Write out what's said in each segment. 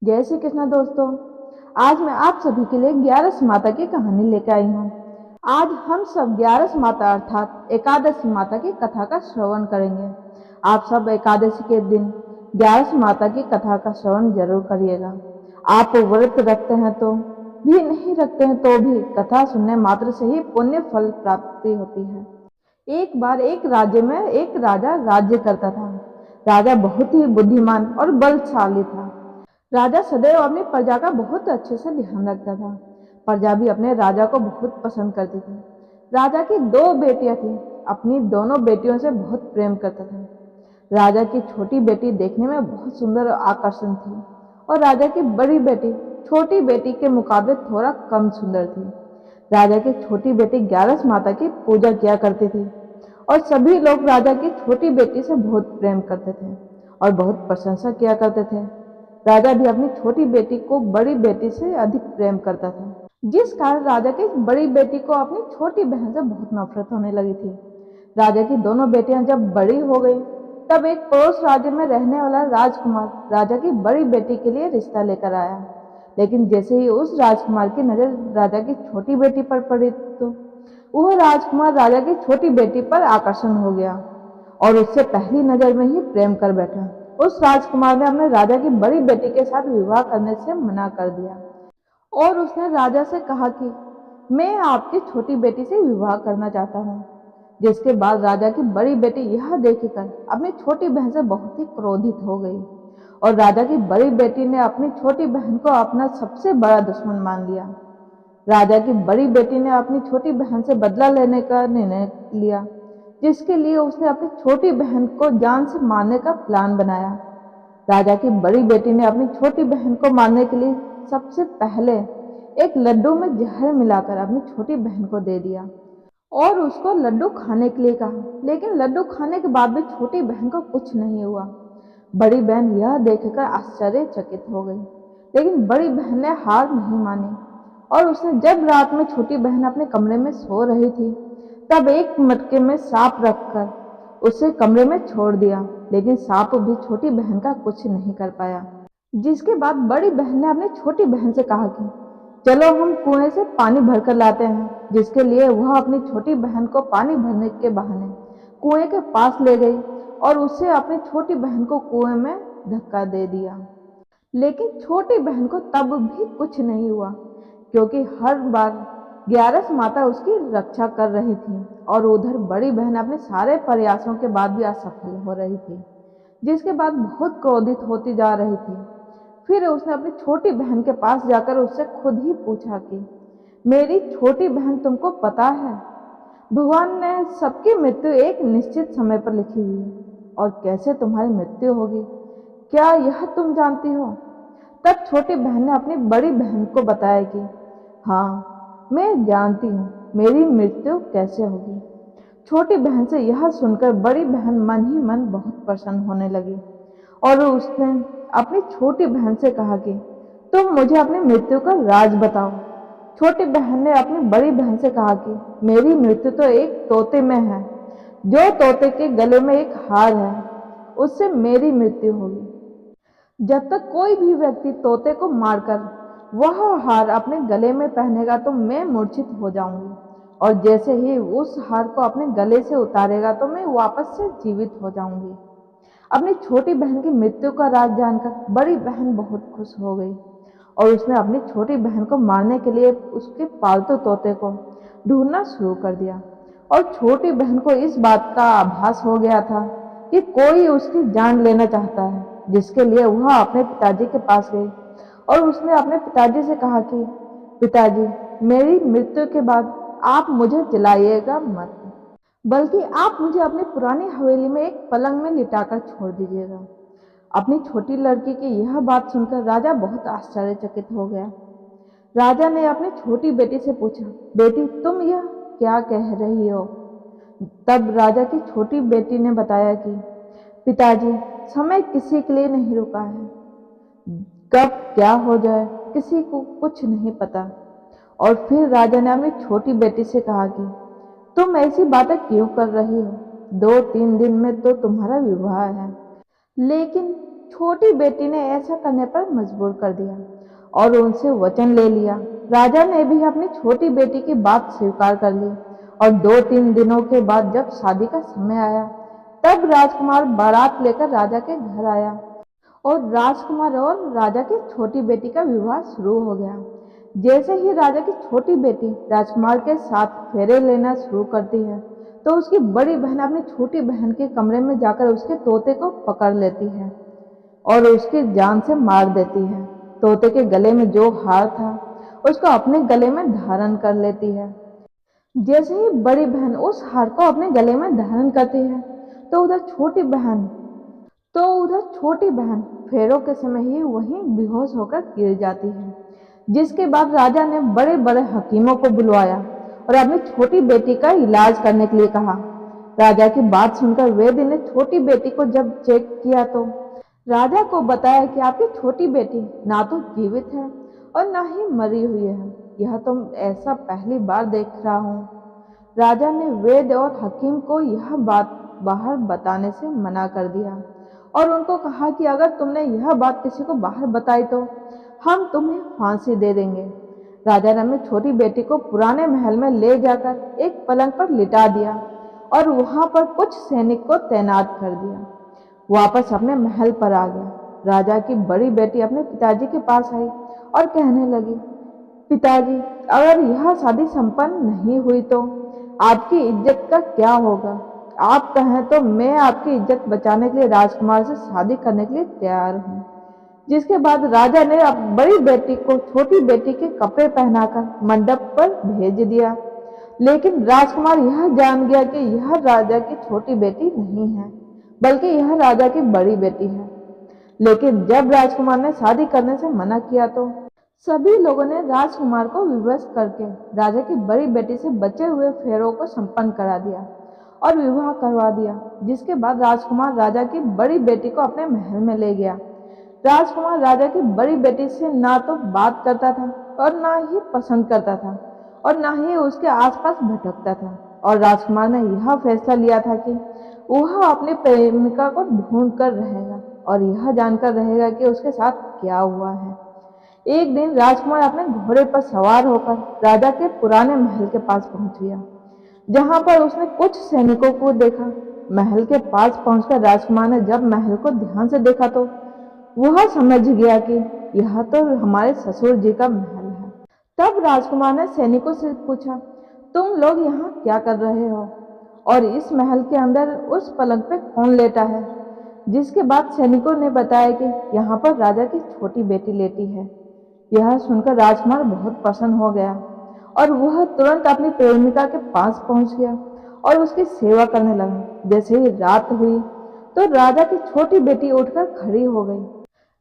जय श्री कृष्ण दोस्तों। आज मैं आप सभी के लिए ग्यारस माता की कहानी लेकर आई हूँ। आज हम सब ग्यारस माता अर्थात एकादशी माता की कथा का श्रवण करेंगे। आप सब एकादशी के दिन ग्यारस माता की कथा का श्रवण जरूर करिएगा। आप व्रत रखते हैं तो भी, नहीं रखते हैं तो भी कथा सुनने मात्र से ही पुण्य फल प्राप्ति होती है। एक बार एक राज्य में एक राजा राज्य करता था। राजा बहुत ही बुद्धिमान और बलशाली था। राजा सदैव अपनी प्रजा का बहुत अच्छे से ध्यान रखता था। प्रजा भी अपने राजा को बहुत पसंद करती थी। राजा की दो बेटियां थीं। अपनी दोनों बेटियों से बहुत प्रेम करता था। राजा की छोटी बेटी देखने में बहुत सुंदर और आकर्षण थी और राजा की बड़ी बेटी छोटी बेटी के मुकाबले थोड़ा कम सुंदर थी। राजा की छोटी बेटी ग्यारस माता की पूजा किया करती थी और सभी लोग राजा की छोटी बेटी से बहुत प्रेम करते थे और बहुत प्रशंसा किया करते थे। राजा भी अपनी छोटी बेटी को बड़ी बेटी से अधिक प्रेम करता था, जिस कारण राजा की बड़ी बेटी को अपनी छोटी बहन से बहुत नफरत होने लगी थी। राजा की दोनों बेटियां जब बड़ी हो गई, तब एक पड़ोस राज्य में रहने वाला राजकुमार राजा की बड़ी बेटी के लिए रिश्ता लेकर आया। लेकिन जैसे ही उस राजकुमार की नजर राजा की छोटी बेटी पर पड़ी, तो वह राजकुमार राजा की छोटी बेटी पर आकर्षण हो गया और उससे पहली नजर में ही प्रेम कर बैठा। उस राजकुमार ने अपने राजा की बड़ी बेटी के साथ विवाह करने से मना कर दिया और उसने राजा से कहा कि मैं आपकी छोटी बेटी से विवाह करना चाहता हूँ। जिसके बाद राजा की बड़ी बेटी यह देखकर अपनी छोटी बहन से बहुत ही क्रोधित हो गई और राजा की बड़ी बेटी ने अपनी छोटी बहन को अपना सबसे बड़ा दुश्मन मान लिया। राजा की बड़ी बेटी ने अपनी छोटी बहन से बदला लेने का निर्णय लिया, जिसके लिए उसने अपनी छोटी बहन को जान से मारने का प्लान बनाया। राजा की बड़ी बेटी ने अपनी छोटी बहन को मारने के लिए सबसे पहले एक लड्डू में जहर मिलाकर अपनी छोटी बहन को दे दिया और उसको लड्डू खाने के लिए कहा। लेकिन लड्डू खाने के बाद भी छोटी बहन को कुछ नहीं हुआ। बड़ी बहन यह देखकर आश्चर्यचकित हो गई, लेकिन बड़ी बहन ने हार नहीं मानी और उसने जब रात में छोटी बहन अपने कमरे में सो रही थी, तब एक मटके में सांप रखकर उसे कमरे में छोड़ दिया। लेकिन सांप भी छोटी बहन का कुछ नहीं कर पाया। जिसके बाद बड़ी बहन ने अपनी छोटी बहन से कहा कि चलो हम कुएं से पानी भरकर लाते हैं। जिसके लिए वह अपनी छोटी बहन को पानी भरने के बहाने कुएं के पास ले गई और उससे अपनी छोटी बहन को कुएं में धक्का दे दिया। लेकिन छोटी बहन को तब भी कुछ नहीं हुआ, क्योंकि हर बार ग्यारस माता उसकी रक्षा कर रही थी और उधर बड़ी बहन अपने सारे प्रयासों के बाद भी असफल हो रही थी। जिसके बाद बहुत क्रोधित होती जा रही थी। फिर उसने अपनी छोटी बहन के पास जाकर उससे खुद ही पूछा कि मेरी छोटी बहन, तुमको पता है भगवान ने सबकी मृत्यु एक निश्चित समय पर लिखी हुई है और कैसे तुम्हारी मृत्यु होगी, क्या यह तुम जानती हो? तब छोटी बहन ने अपनी बड़ी बहन को बताया कि हाँ, मैं जानती हूँ मेरी मृत्यु कैसे होगी। छोटी बहन से यह सुनकर बड़ी बहन मन ही मन बहुत प्रसन्न होने लगी और उसने अपनी छोटी बहन से कहा कि तुम मुझे अपनी मृत्यु का राज बताओ। छोटी बहन ने अपनी बड़ी बहन से कहा कि मेरी मृत्यु तो एक तोते में है। जो तोते के गले में एक हार है, उससे मेरी मृत्यु होगी। जब तक कोई भी व्यक्ति तोते को मारकर वह हार अपने गले में पहनेगा तो मैं मूर्छित हो जाऊंगी, और जैसे ही उस हार को अपने गले से उतारेगा तो मैं वापस से जीवित हो जाऊंगी। अपनी छोटी बहन की मृत्यु का राज जानकर बड़ी बहन बहुत खुश हो गई और उसने अपनी छोटी बहन को मारने के लिए उसके पालतू तोते को ढूंढना शुरू कर दिया। और छोटी बहन को इस बात का आभास हो गया था कि कोई उसकी जान लेना चाहता है, जिसके लिए वह अपने पिताजी के पास गई और उसने अपने पिताजी से कहा कि पिताजी, मेरी मृत्यु के बाद आप मुझे जलाइएगा मत, बल्कि आप मुझे अपनी पुरानी हवेली में एक पलंग में लिटाकर छोड़ दीजिएगा। अपनी छोटी लड़की की यह बात सुनकर राजा बहुत आश्चर्यचकित हो गया। राजा ने अपनी छोटी बेटी से पूछा, बेटी तुम यह क्या कह रही हो? तब राजा की छोटी बेटी ने बताया कि पिताजी, समय किसी के लिए नहीं रुका है। कब क्या हो जाए किसी को कुछ नहीं पता। और फिर राजा ने अपनी छोटी बेटी से कहा कि तुम ऐसी बातें क्यों कर रही हो? 2-3 दिन में तो तुम्हारा विवाह है। लेकिन छोटी बेटी ने ऐसा करने पर मजबूर कर दिया और उनसे वचन ले लिया। राजा ने भी अपनी छोटी बेटी की बात स्वीकार कर ली और 2-3 दिनों के बाद जब शादी का समय आया, तब राजकुमार बारात लेकर राजा के घर आया और राजकुमार और राजा की छोटी बेटी का विवाह शुरू हो गया। जैसे ही राजा की छोटी बेटी राजकुमार के साथ फेरे लेना शुरू करती है, तो उसकी बड़ी बहन अपनी छोटी बहन के कमरे में जाकर उसके तोते को पकड़ लेती है और उसकी जान से मार देती है। तोते के गले में जो हार था, उसको अपने गले में धारण कर लेती है। जैसे ही बड़ी बहन उस हार को अपने गले में धारण करती है, तो उधर छोटी बहन फेरों के समय ही वहीं बेहोश होकर गिर जाती है। जिसके बाद राजा ने बड़े बड़े हकीमों को बुलवाया और अपनी छोटी बेटी का इलाज करने के लिए कहा। राजा की बात सुनकर वैद्य ने छोटी बेटी को जब चेक किया, तो राजा को बताया कि आपकी छोटी बेटी ना तो जीवित है और ना ही मरी हुई है। यह तो ऐसा पहली बार देख रहा हूँ। राजा ने वैद्य और हकीम को यह बात बाहर बताने से मना कर दिया और उनको कहा कि अगर तुमने यह बात किसी को बाहर बताई तो हम तुम्हें फांसी दे देंगे। राजा ने अपनी छोटी बेटी को पुराने महल में ले जाकर एक पलंग पर लिटा दिया और वहां पर कुछ सैनिक को तैनात कर दिया। वापस अपने महल पर आ गया। राजा की बड़ी बेटी अपने पिताजी के पास आई और कहने लगी, पिताजी, अगर यह शादी संपन्न नहीं हुई तो आपकी इज्जत का क्या होगा? आप कहें तो मैं आपकी इज्जत बचाने के लिए राजकुमार से शादी करने के लिए तैयार हूँ। जिसके बाद राजा ने बड़ी बेटी को छोटी बेटी के कपड़े पहनाकर मंडप पर भेज दिया। लेकिन राजकुमार यह जान गया कि यह राजा की छोटी बेटी नहीं है, बल्कि यह राजा की बड़ी बेटी है। लेकिन जब राजकुमार ने शादी करने से मना किया, तो सभी लोगों ने राजकुमार को विवश करके राजा की बड़ी बेटी से बचे हुए फेरों को संपन्न करा दिया और विवाह करवा दिया। जिसके बाद राजकुमार राजा की बड़ी बेटी को अपने महल में ले गया। राजकुमार राजा की बड़ी बेटी से ना तो बात करता था और ना ही पसंद करता था और ना ही उसके आसपास भटकता था। और राजकुमार ने यह फैसला लिया था कि वह अपनी प्रेमिका को ढूंढ कर रहेगा और यह जानकर रहेगा कि उसके साथ क्या हुआ है। एक दिन राजकुमार अपने घोड़े पर सवार होकर राजा के पुराने महल के पास पहुंच गया, जहां पर उसने कुछ सैनिकों को देखा। महल के पास पहुंचकर राजकुमार ने जब महल को ध्यान से देखा, तो वह समझ गया कि यह तो हमारे ससुर जी का महल है। तब राजकुमार ने सैनिकों से पूछा, तुम लोग यहाँ क्या कर रहे हो और इस महल के अंदर उस पलंग पे कौन लेटा है? जिसके बाद सैनिकों ने बताया कि यहाँ पर राजा की छोटी बेटी लेटी है। यह सुनकर राजकुमार बहुत प्रसन्न हो गया और वह तुरंत अपनी प्रेमिका के पास पहुंच गया और उसकी सेवा करने लगा। जैसे ही रात हुई, तो राजा की छोटी बेटी उठकर खड़ी हो गई।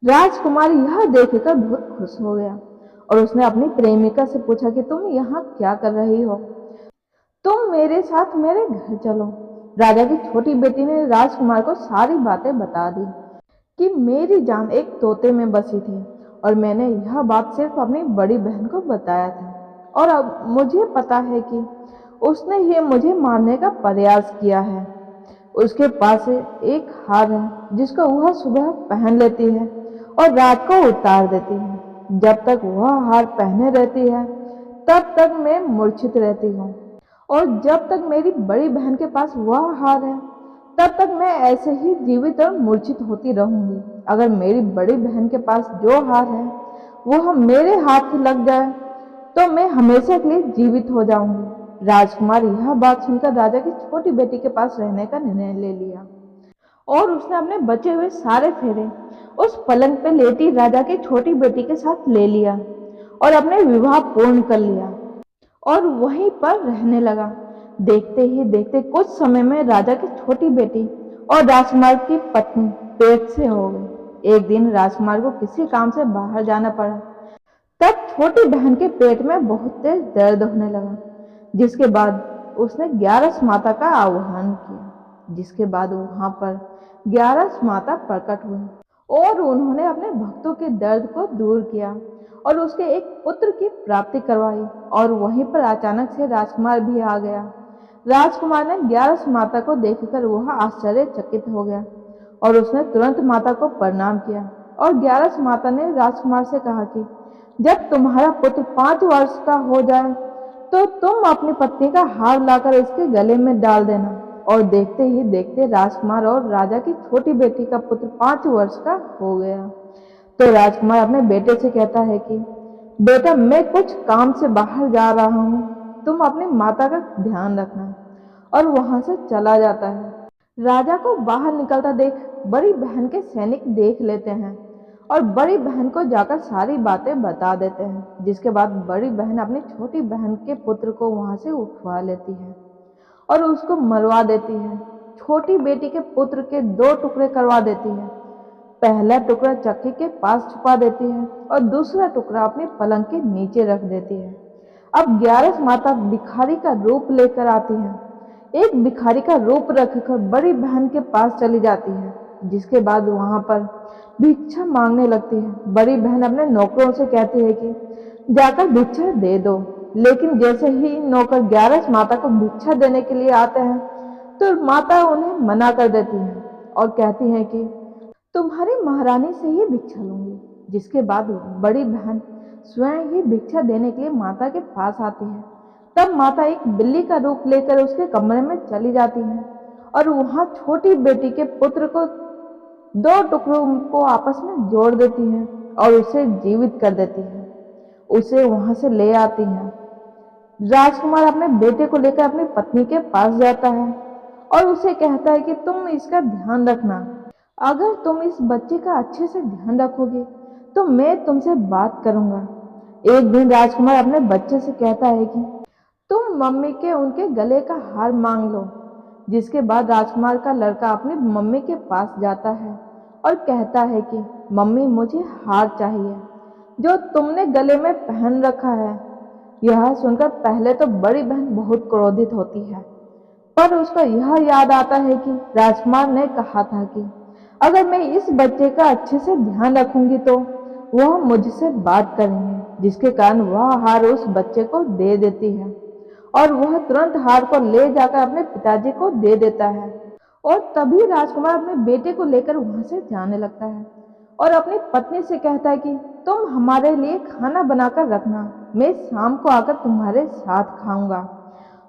राजकुमार यह देखकर बहुत खुश हो गया और उसने अपनी प्रेमिका से पूछा कि तुम यहाँ क्या कर रही हो? तुम मेरे साथ मेरे घर चलो। राजा की छोटी बेटी ने राजकुमार को सारी बातें बता दी कि मेरी जान एक तोते में बसी थी और मैंने यह बात सिर्फ अपनी बड़ी बहन को बताया था और अब मुझे पता है कि उसने ही मुझे मारने का प्रयास किया है। उसके पास एक हार है जिसको वह सुबह पहन लेती है और रात को उतार देती है। जब तक वह हार पहने रहती है, तब तक मैं मूर्छित रहती हूँ और जब तक मेरी बड़ी बहन के पास वह हार है, तब तक मैं ऐसे ही जीवित और मूर्छित होती रहूंगी। अगर मेरी बड़ी बहन के पास जो हार है वह मेरे हाथ लग जाए, तो मैं हमेशा के लिए जीवित हो जाऊंगी। राजकुमार यह बात सुनकर राजा की छोटी बेटी के पास रहने का निर्णय ले लिया और उसने अपने बचे हुए सारे फेरे उस पलंग पे लेटी राजा की छोटी बेटी के साथ ले लिया और अपने विवाह पूर्ण कर लिया और वहीं पर रहने लगा। देखते ही देखते कुछ समय में राजा की छोटी बेटी और राजकुमार की पत्नी पेट से हो गई। एक दिन राजकुमार को किसी काम से बाहर जाना पड़ा। तब छोटी बहन के पेट में बहुत तेज दर्द होने लगा। जिसके बाद उसने 11 माता का आह्वान किया। जिसके बाद वहां पर 11 माता प्रकट हुई और उन्होंने अपने भक्तों के दर्द को दूर किया और उसके एक पुत्र की प्राप्ति करवाई। और वहीं पर अचानक से राजकुमार भी आ गया। राजकुमार ने 11 माता को देखकर वह आश्चर्यचकित हो गया और उसने तुरंत माता को प्रणाम किया। और ग्यारस माता ने राजकुमार से कहा कि जब तुम्हारा पुत्र 5 वर्ष का हो जाए तो तुम अपनी पत्नी का हार लाकर इसके गले में डाल देना। और देखते ही देखते राजकुमार और राजा की छोटी बेटी का पुत्र 5 वर्ष का हो गया। तो राजकुमार अपने बेटे से कहता है कि बेटा, मैं कुछ काम से बाहर जा रहा हूँ, तुम अपनी माता का ध्यान रखना। और वहां से चला जाता है। राजा को बाहर निकलता देख बड़ी बहन के सैनिक देख लेते हैं और बड़ी बहन को जाकर सारी बातें बता देते हैं, जिसके बाद बड़ी बहन अपनी छोटी बहन के पुत्र को वहां से उठवा लेती है और उसको मरवा देती है। छोटी बेटी के पुत्र के 2 टुकड़े करवा देती है। पहला टुकड़ा चक्की के पास छुपा देती है और दूसरा टुकड़ा अपने पलंग के नीचे रख देती है। अब ग्यारस माता भिखारी का रूप लेकर आती है। एक भिखारी का रूप रखकर बड़ी बहन के पास चली जाती है, जिसके बाद वहां पर भिक्षा मांगने लगती है। बड़ी बहन अपने नौकरों से कहती है कि जाकर भिक्षा दे दो, लेकिन जैसे ही नौकर ग्यारस माता को भिक्षा देने के लिए आते हैं तो माता उन्हें मना कर देती है और कहती है कि तुम्हारी महारानी से ही भिक्षा लूंगी। जिसके बाद बड़ी बहन स्वयं ही भिक्षा देने के लिए माता के पास आती है। तब माता एक बिल्ली का रूप लेकर उसके कमरे में चली जाती है और वहां छोटी बेटी के पुत्र को 2 टुकड़ों को आपस में जोड़ देती है और उसे जीवित कर देती है। उसे वहां से ले आती है। राजकुमार अपने बेटे को लेकर अपनी पत्नी के पास जाता है और उसे कहता है कि तुम इसका ध्यान रखना। अगर तुम इस बच्चे का अच्छे से ध्यान रखोगे तो मैं तुमसे बात करूंगा। एक दिन राजकुमार अपने बच्चे से कहता है कि तुम मम्मी के उनके गले का हार मांग लो। जिसके बाद राजकुमार का लड़का अपनी मम्मी के पास जाता है और कहता है कि मम्मी, मुझे हार चाहिए जो तुमने गले में पहन रखा है। यह सुनकर पहले तो बड़ी बहन बहुत क्रोधित होती है, पर उसको यह याद आता है कि राजकुमार ने कहा था कि अगर मैं इस बच्चे का अच्छे से ध्यान रखूंगी तो वह मुझसे बात करेंगे। जिसके कारण वह हार उस बच्चे को दे देती है और वह तुरंत हार को ले जाकर अपने पिताजी को दे देता है। और तभी राजकुमार अपने बेटे को लेकर वहां से जाने लगता है और अपनी पत्नी से कहता है कि तुम हमारे लिए खाना बनाकर रखना, मैं शाम को आकर तुम्हारे साथ खाऊंगा।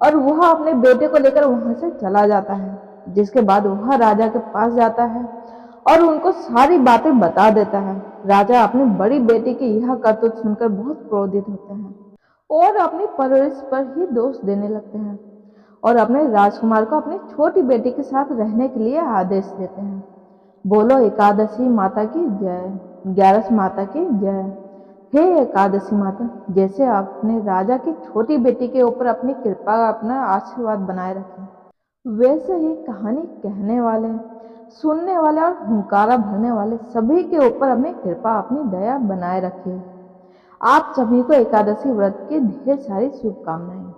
और वह अपने बेटे को लेकर वहां से चला जाता है। जिसके बाद वह राजा के पास जाता है और उनको सारी बातें बता देता है। राजा अपनी बड़ी बेटी की यह करतूत सुनकर बहुत क्रोधित होते हैं और अपनी परवरिश पर ही दोष देने लगते हैं और अपने राजकुमार को अपनी छोटी बेटी के साथ रहने के लिए आदेश देते हैं। बोलो एकादशी माता की जय, ग्यारस माता की जय। हे एकादशी माता, जैसे आपने राजा की छोटी बेटी के ऊपर अपनी कृपा, अपना आशीर्वाद बनाए रखे, वैसे ही कहानी कहने वाले, सुनने वाले और हुंकारा भरने वाले सभी के ऊपर अपनी कृपा, अपनी दया बनाए रखिए। आप सभी को एकादशी व्रत की ढेर सारी शुभकामनाएं।